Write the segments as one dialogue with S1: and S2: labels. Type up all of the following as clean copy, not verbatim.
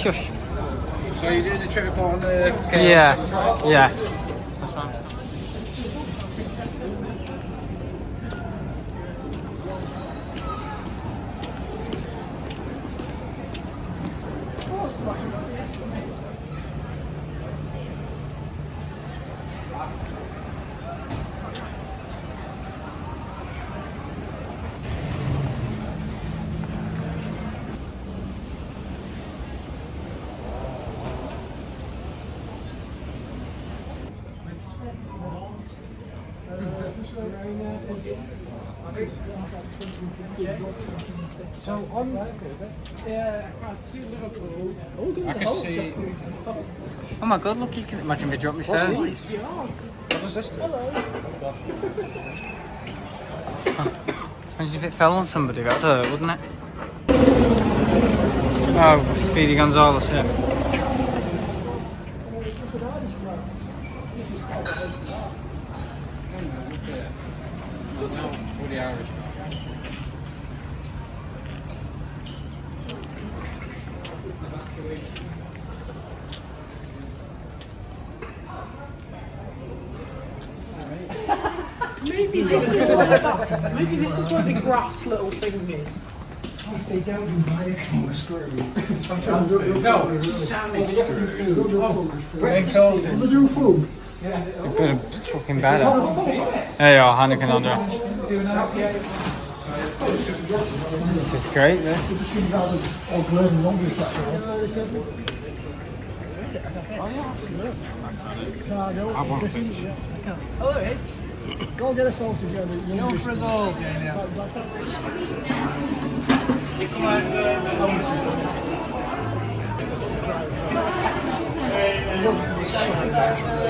S1: Shush.
S2: So you're doing the trip report on the KLM?
S1: Yes. Yes. That's what I'm saying.
S3: So on, yeah, I see Liverpool.
S2: I can see.
S1: Oh my god, look, you can imagine if you drop me phone.
S2: What is this?
S1: Imagine if it fell on somebody, that'd hurt, wouldn't it? Oh, Speedy Gonzales here.
S2: All the Irish.
S3: Maybe this is what the grass little thing is.
S4: If they don't do medical screw.
S3: No, Sam is screwed.
S4: They do food.
S1: You put a fucking bed up. There you are, Hanneken on there. This is great, this.
S4: Oh, there it is. Go get a photo, Jamie.
S3: You're for us all, Jamie.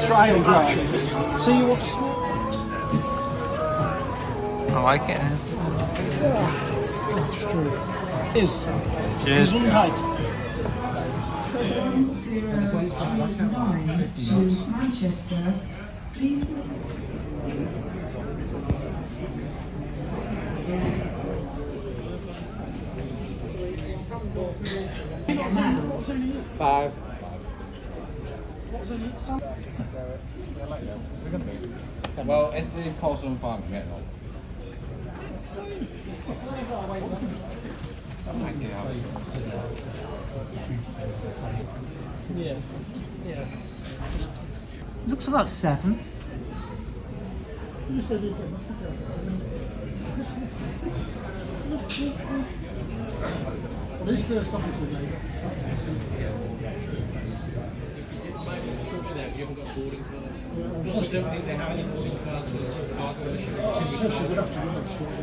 S4: Try and dry. So you want to smoke?
S1: I like it.
S4: Is.
S1: Cheers.
S5: To Manchester, please.
S2: Five. Well, if they call some fun, we get one.
S4: Yeah. Yeah.
S1: Looks about 7.
S4: You said it. Well, this first office today.
S3: I just don't think they have any boarding cards because it's a cargo issue.
S4: Plus, you would have to run it straight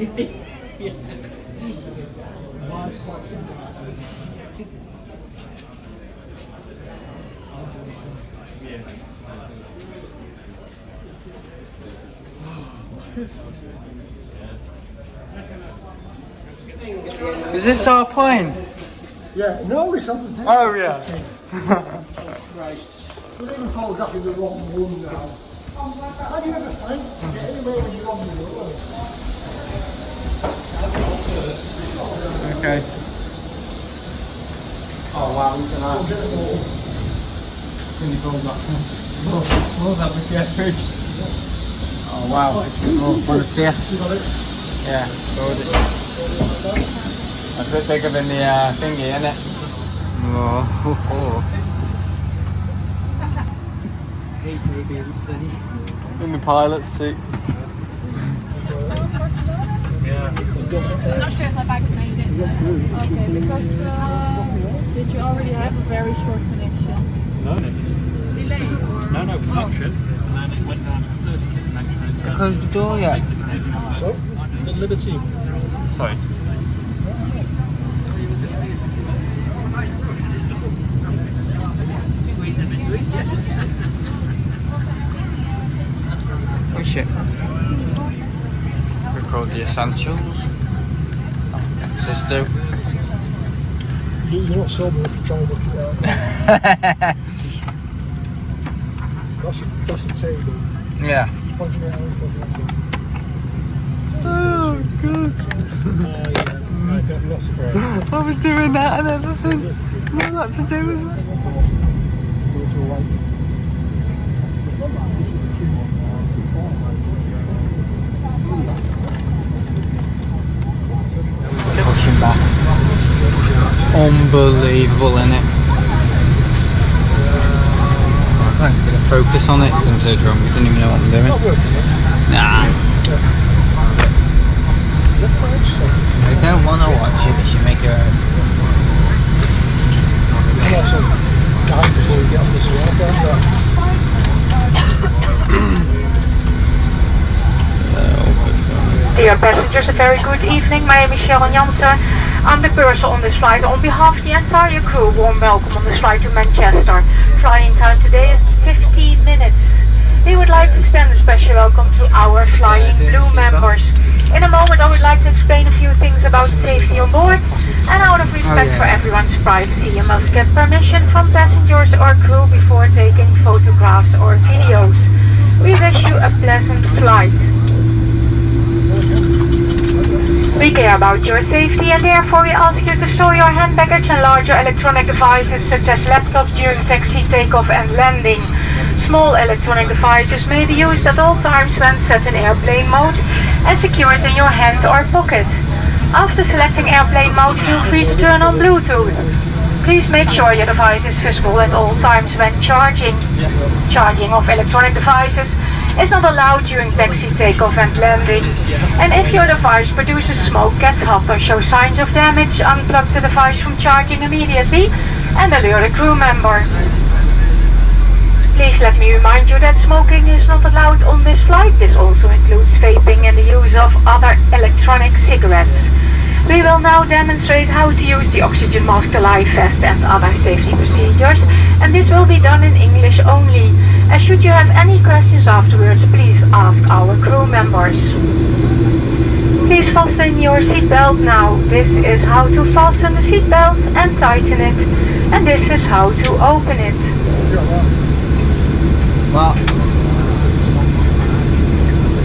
S4: in
S1: Is this our plane?
S4: Yeah, no, it's on the thing.
S1: Oh yeah.
S4: Christ. We're even photographing the wrong one now. How do you ever find to get anywhere when you're on the road?
S1: Okay. Oh wow, look at that. Can you go back? Move that with the fridge. Oh wow. Oh, buenos dias. Yeah, gorgeous. That's a bit bigger than the thingy, isn't it? Oh. In the pilot's seat.
S6: I'm not sure if my bag's made it. Okay, because did you already have a very short connection?
S3: No, it's
S6: Delayed or?
S3: no connection. And then it went down to 30 connection.
S1: Close the door yet?
S4: So, the Liberty.
S1: Sorry. Oh shit. Record the essentials. Access to.
S4: You're not sober enough to try and look it out. That's a table.
S1: Yeah.
S4: Just pointing it out.
S1: Oh, good.
S4: Yeah. Right. not surprised.
S1: I was doing that and everything. Not to do is pushing back. Unbelievable, innit? I'm gonna focus on it. Didn't say wrong. We didn't even know what I'm doing. Nah. If they don't want to watch it, they should make it.
S4: I'm also dying before we get off this water.
S7: Dear passengers, a very good evening. My name is Sharon Jansen. I'm the purser on this flight. On behalf of the entire crew, warm welcome on this flight to Manchester. Flying time today is 15 minutes. We would like to extend a special welcome to our Flying Blue members. In a moment I would like to explain a few things about safety on board, and out of respect for everyone's privacy you must get permission from passengers or crew before taking photographs or videos. We wish you a pleasant flight. We care about your safety and therefore we ask you to store your hand baggage and larger electronic devices such as laptops during taxi, takeoff and landing. Small electronic devices may be used at all times when set in airplane mode and secured in your hand or pocket. After selecting airplane mode, feel free to turn on Bluetooth. Please make sure your device is visible at all times when charging. Charging of electronic devices is not allowed during taxi, takeoff and landing. And if your device produces smoke, gets hot or shows signs of damage, unplug the device from charging immediately and alert a crew member. Please let me remind you that smoking is not allowed on this flight. This also includes vaping and the use of other electronic cigarettes. We will now demonstrate how to use the oxygen mask, the life vest and other safety procedures, and this will be done in English only. And should you have any questions afterwards, please ask our crew members. Please fasten your seatbelt now. This is how to fasten the seatbelt and tighten it, and this is how to open it.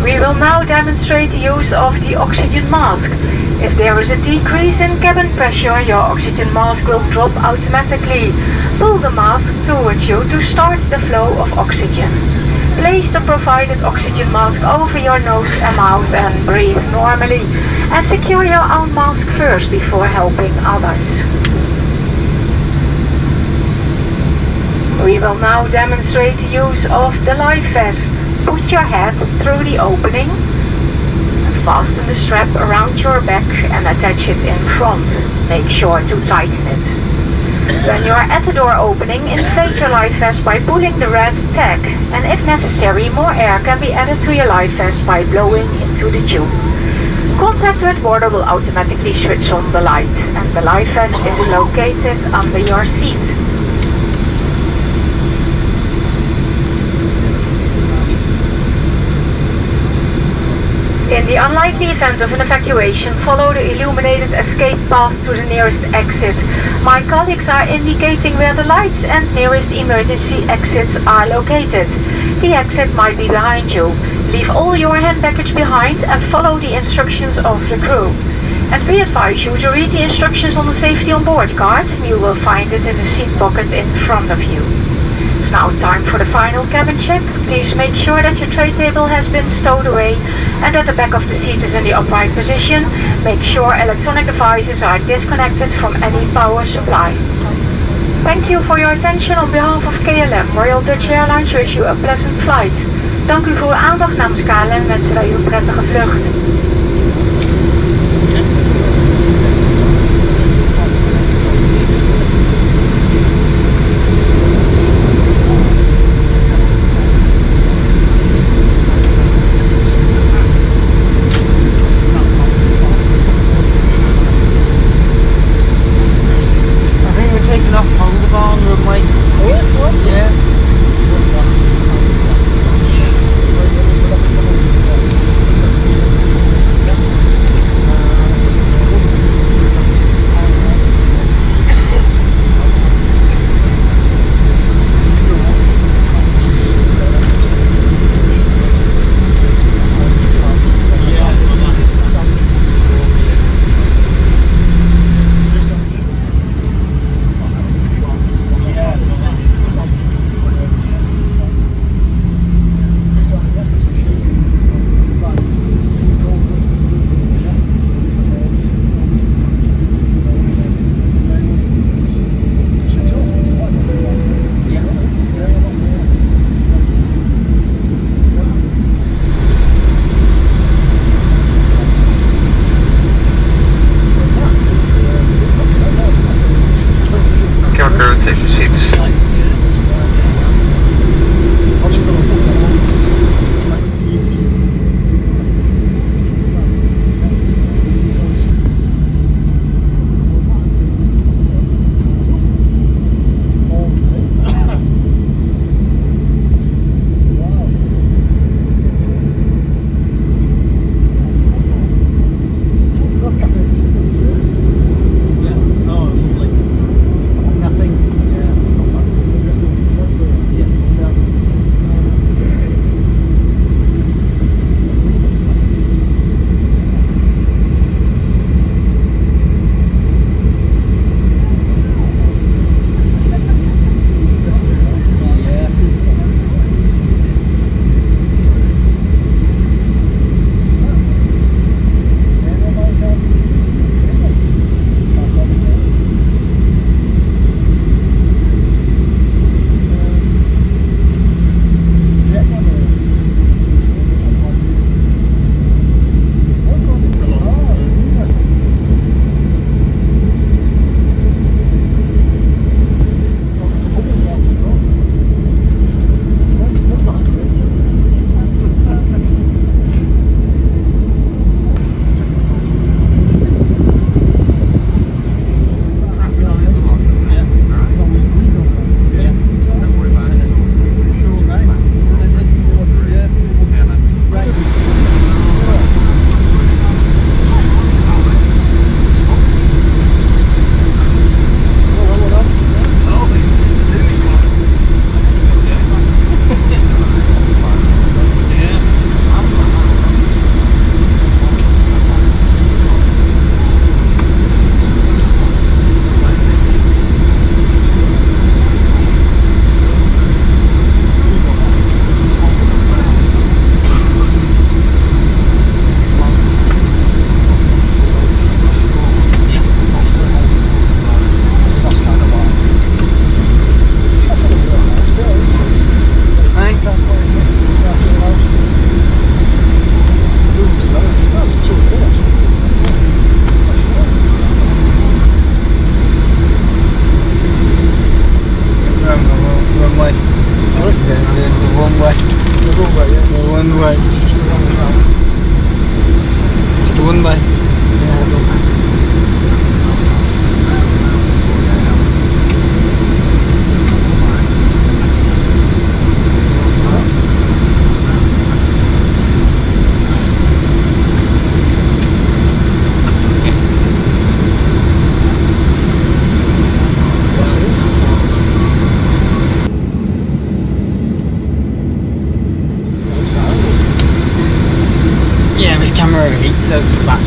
S7: We will now demonstrate the use of the oxygen mask. If there is a decrease in cabin pressure, your oxygen mask will drop automatically. Pull the mask towards you to start the flow of oxygen. Place the provided oxygen mask over your nose and mouth and breathe normally. And secure your own mask first before helping others. We will now demonstrate the use of the life vest. Put your head through the opening, fasten the strap around your back and attach it in front. Make sure to tighten it. When you are at the door opening, inflate your life vest by pulling the red tag, and if necessary, more air can be added to your life vest by blowing into the tube. Contact with border will automatically switch on the light, and the life vest is located under your seat. In the unlikely event of an evacuation, follow the illuminated escape path to the nearest exit. My colleagues are indicating where the lights and nearest emergency exits are located. The exit might be behind you. Leave all your hand baggage behind and follow the instructions of the crew. And we advise you to read the instructions on the safety on board card. You will find it in the seat pocket in front of you. It's now time for the final cabin check. Please make sure that your tray table has been stowed away and that the back of the seat is in the upright position. Make sure electronic devices are disconnected from any power supply. Thank you for your attention. On behalf of KLM Royal Dutch Airlines wish you a pleasant flight. Dank u voor uw aandacht. Namens KLM wensen wij u een prettige vlucht.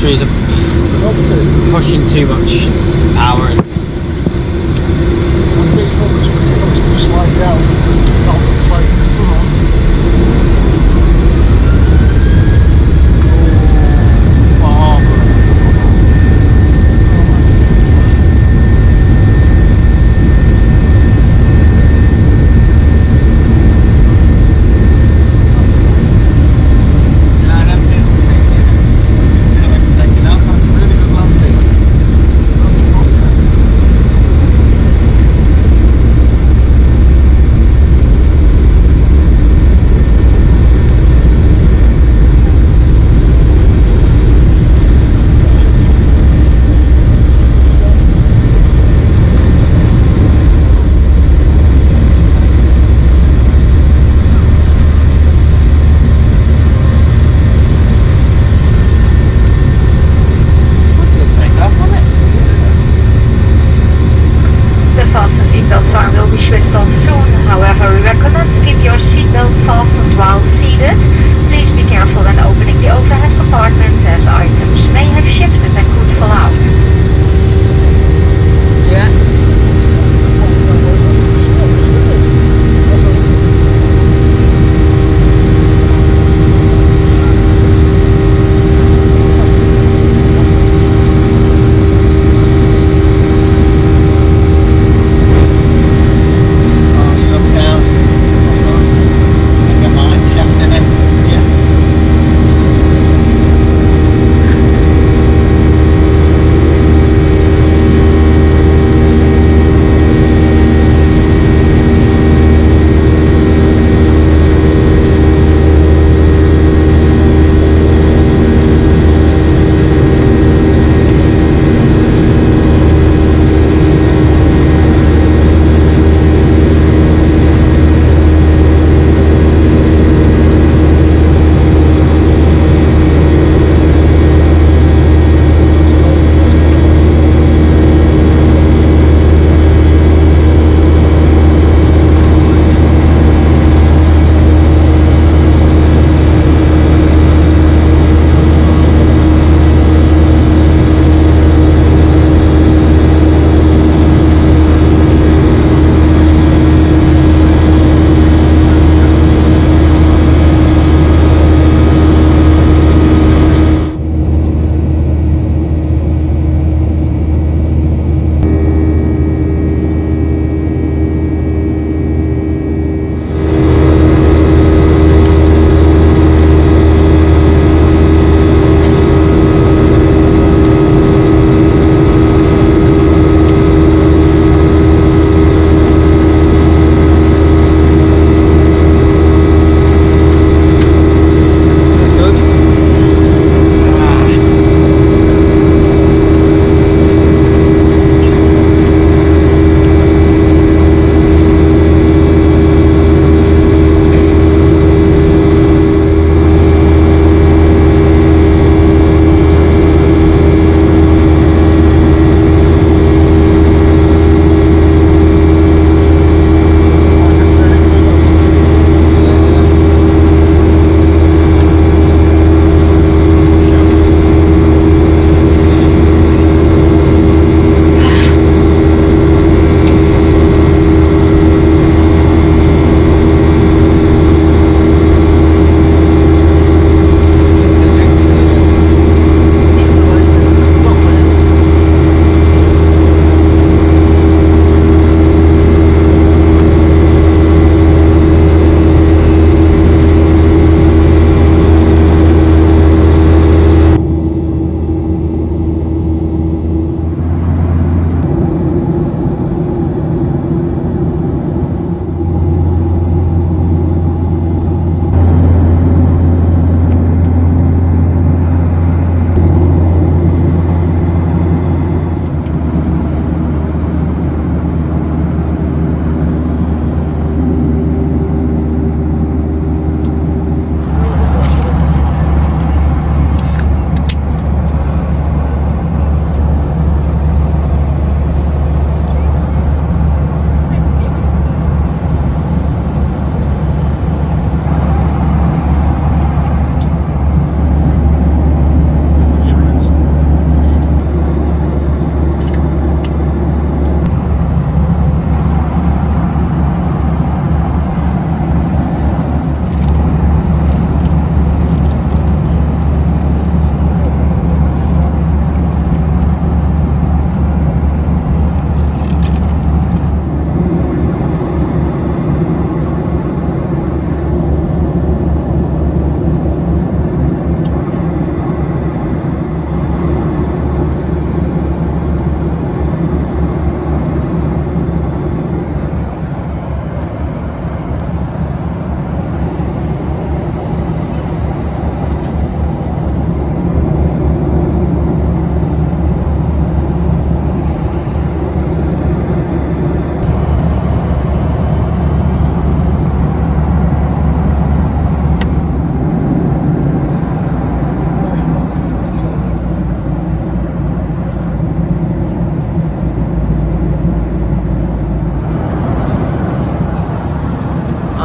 S1: batteries are pushing too much power.
S4: Slide down.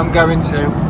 S1: I'm going to.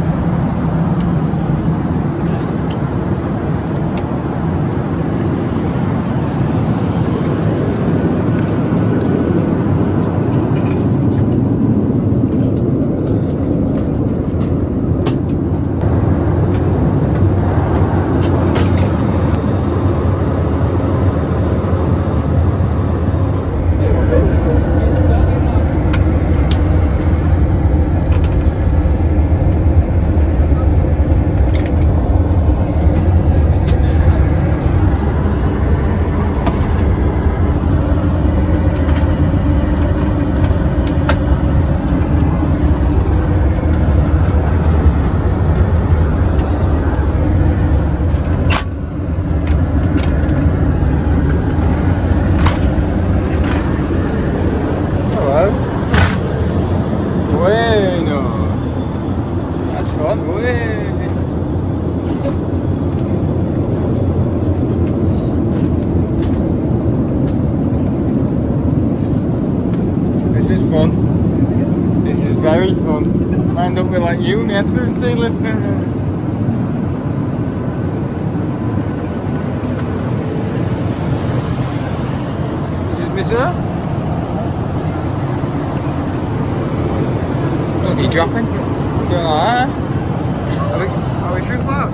S1: This is fun. This is very fun. Lined up with like you, net through the ceiling. Excuse me, sir. What are you dropping? Doing like that? Are we too loud?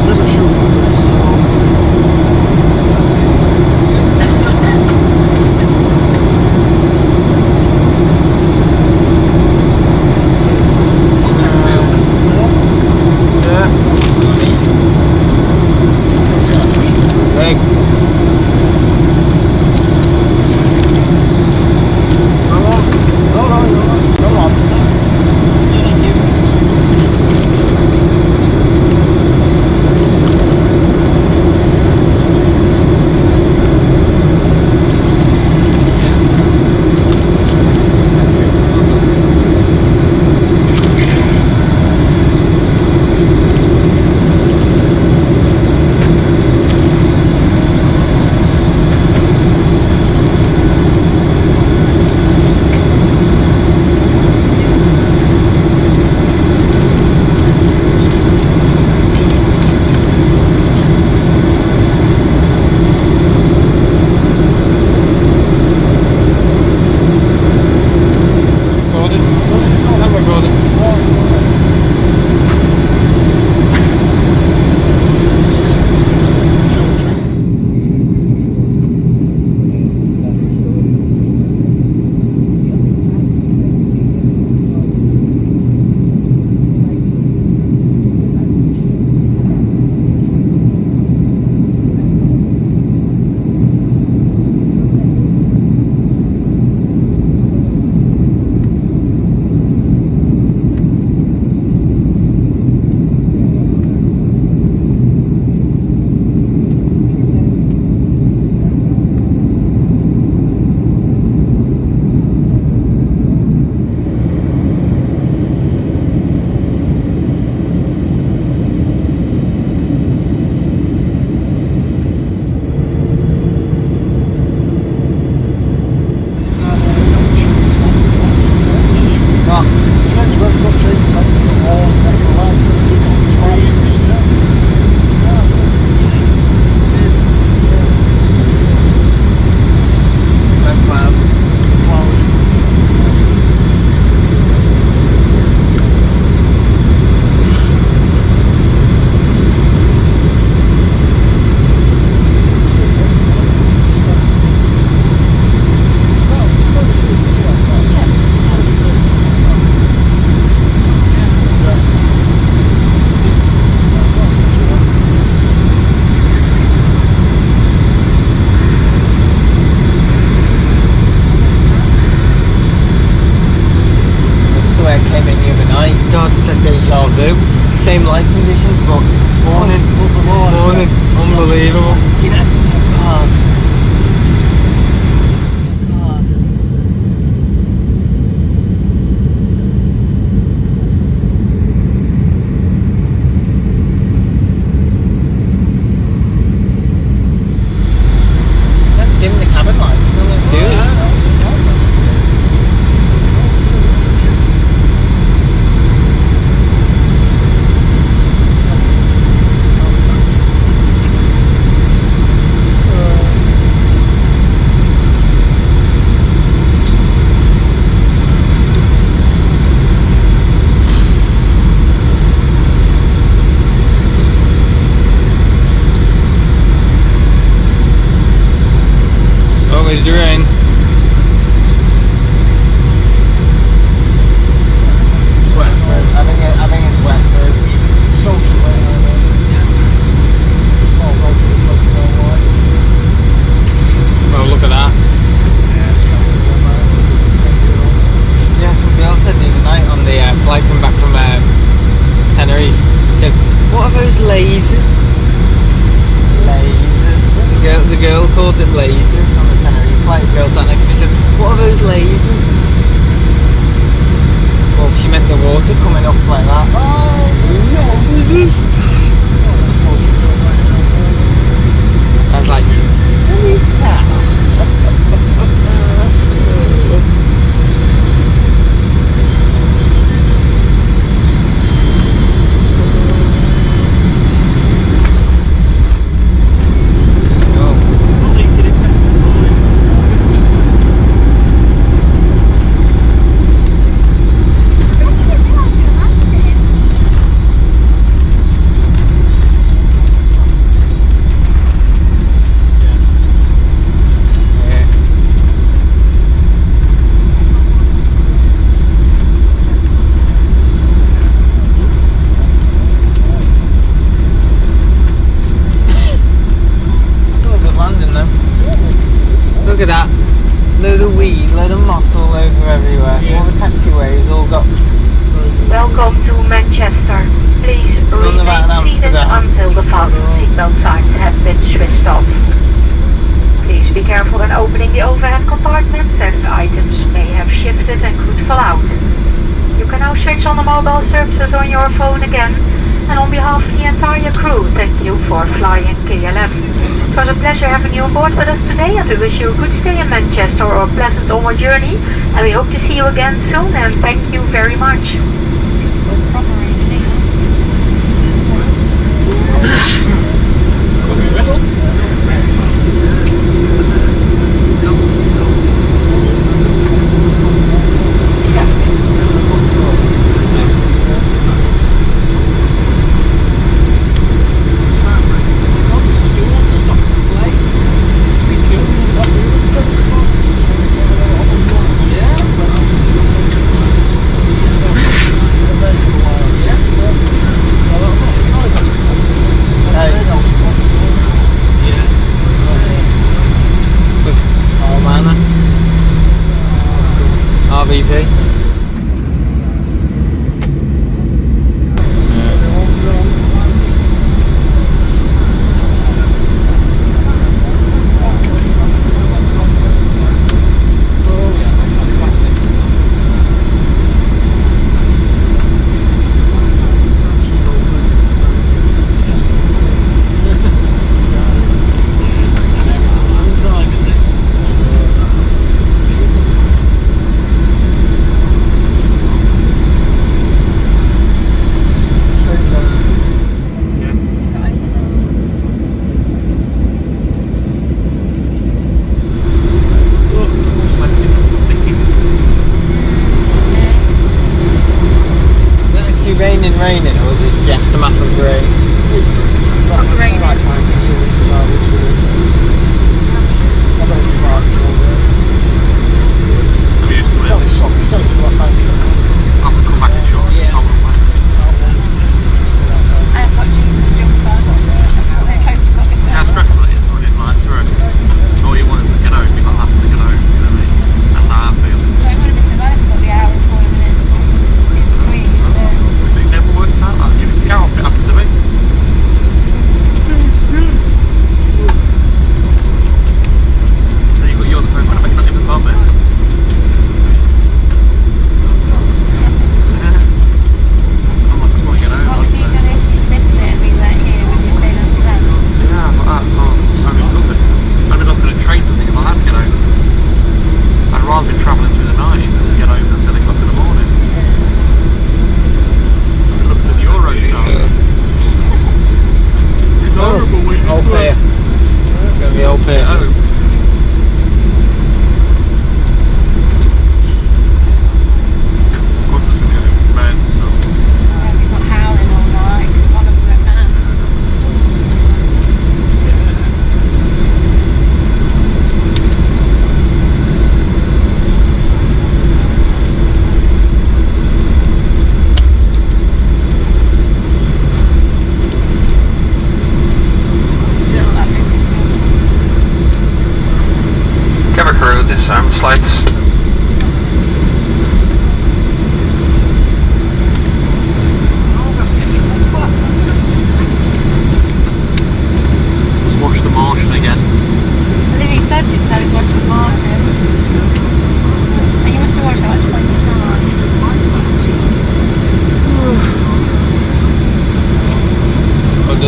S4: There's a
S1: conditions, but morning, unbelievable. God. Dim the cabin lights, nothing to do with it. Always the rain. Wet. I think it's wet. So wet. Oh, look at that. Yeah, some girl said the other night on the flight coming back from Tenerife, she said, what are those lasers? Lasers. The girl called it lasers on the Tenerife flight. The girl sat next to me said, what are those lasers? Well, she meant the water coming up like that. Oh, lasers! I was like, silly cow. Look at that, load of weed, load of moss all over everywhere. All the taxiways all got...
S7: Welcome to Manchester. Please remain seated until the fasten seatbelt signs have been switched off. Please be careful when opening the overhead compartments, as items may have shifted and could fall out. You can now switch on the mobile services on your phone again. And on behalf of the entire crew, thank you for flying KLM. It was a pleasure having you on board with us today, and we wish you a good stay in Manchester or a pleasant onward journey. And we hope to see you again soon, and thank you very much.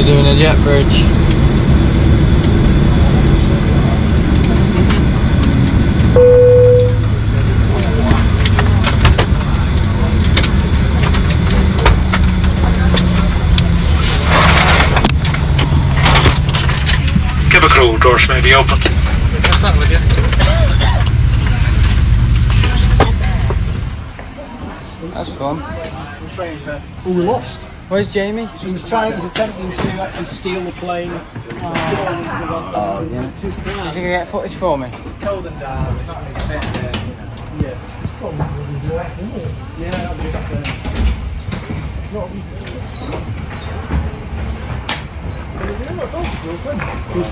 S1: We're doing a jet bridge.
S8: Cabin crew, doors may be open.
S1: What's that with you? That's fun.
S4: Oh, we lost.
S1: Where's Jamie?
S4: He's attempting to actually steal the plane.
S1: Oh, yeah. Is he going to get footage for me?
S2: It's cold and dark, it's not in his fit.
S4: Yeah. It's probably black, isn't it?
S2: Yeah, I'm just.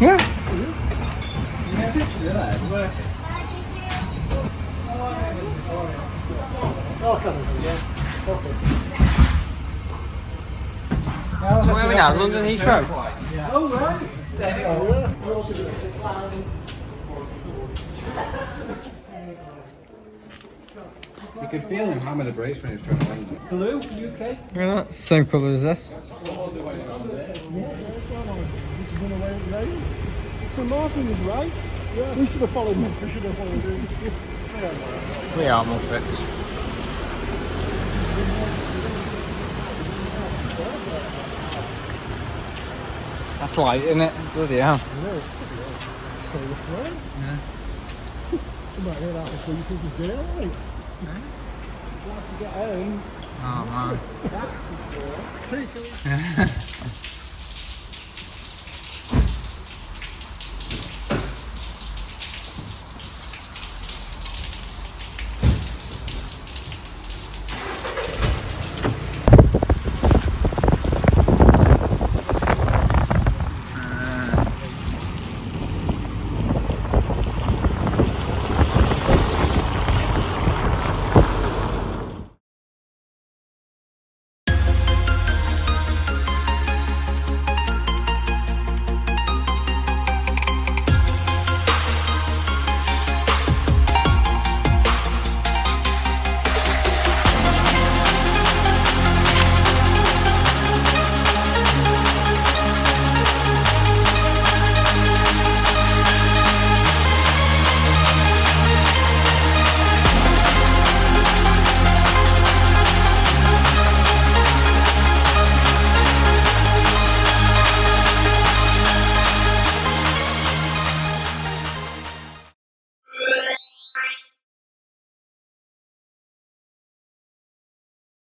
S1: Yeah. So where are we now? London Heathrow?
S4: Oh, right.
S2: You could feel him hammer the brakes when he was trying to land it.
S4: Hello, UK?
S1: Look at that, same colour as this.
S4: This is going away with rain. So Martin was right. Yeah. We should have followed him. We should have followed him.
S1: We are Muppets. That's light, isn't it? Bloody hell.
S4: Solar flare.
S1: Yeah.
S4: You might hear that so you think it's daylight. We'll have to get home.
S1: Oh man.
S4: Take it.